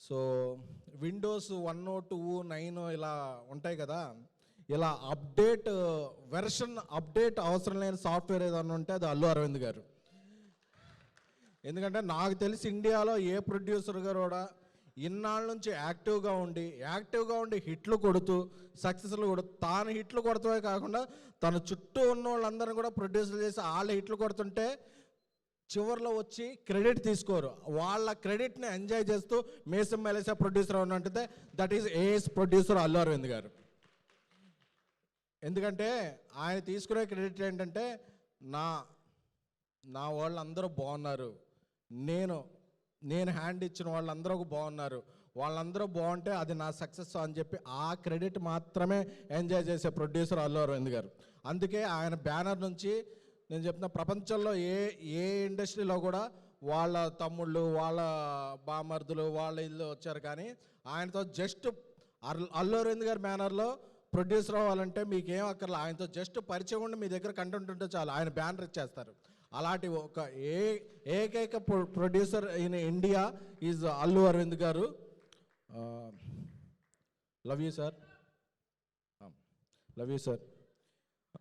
So Windows 1, 2, 9 ఇలా ఉంటాయి కదా, ఇలా వెర్షన్ అప్డేట్ అవసరం లేని సాఫ్ట్వేర్ ఏదన్నా ఉంటే అది అల్లు అరవింద్ గారు. ఎందుకంటే నాకు తెలిసి ఇండియాలో ఏ ప్రొడ్యూసర్ గారు కూడా ఇన్నాళ్ళ నుంచి యాక్టివ్గా ఉండి హిట్లు కొడుతూ సక్సెస్లు కొడుతూ తాను హిట్లు కొడతామే కాకుండా తన చుట్టూ ఉన్న వాళ్ళందరినీ కూడా ప్రొడ్యూసర్ చేసి వాళ్ళ హిట్లు కొడుతుంటే చివరిలో వచ్చి క్రెడిట్ తీసుకోరు. వాళ్ళ క్రెడిట్ని ఎంజాయ్ చేస్తూ మేసం మెలేసా ప్రొడ్యూసర్ ఉన్నట్టే that is as producer Allu Aravind garu. ఎందుకంటే ఆయన తీసుకునే క్రెడిట్ ఏంటంటే నా వాళ్ళందరూ బాగున్నారు, నేను హ్యాండ్ ఇచ్చిన వాళ్ళందరూ బాగున్నారు, వాళ్ళందరూ బాగుంటే అది నా సక్సెస్ అని చెప్పి ఆ క్రెడిట్ మాత్రమే ఎంజాయ్ చేసే ప్రొడ్యూసర్ అల్లు అరవింద్ గారు. అందుకే ఆయన బ్యానర్ నుంచి నేను చెప్తున్న ప్రపంచంలో ఏ ఇండస్ట్రీలో కూడా వాళ్ళ తమ్ముళ్ళు, వాళ్ళ బామర్దులు, వాళ్ళ ఇల్లు వచ్చారు, కానీ ఆయనతో జస్ట్ అల్లు అరవింద్ గారి బ్యానర్లో ప్రొడ్యూసర్ అవ్వాలంటే మీకేం అక్కర్లా, ఆయనతో జస్ట్ పరిచయం ఉండి మీ దగ్గర కంటెంట్ ఉంటే చాలు, ఆయన బ్యానర్ ఇచ్చేస్తారు. అలాంటి ఒక ఏకైక producer in India is Allu Aravind garu. Love you sir.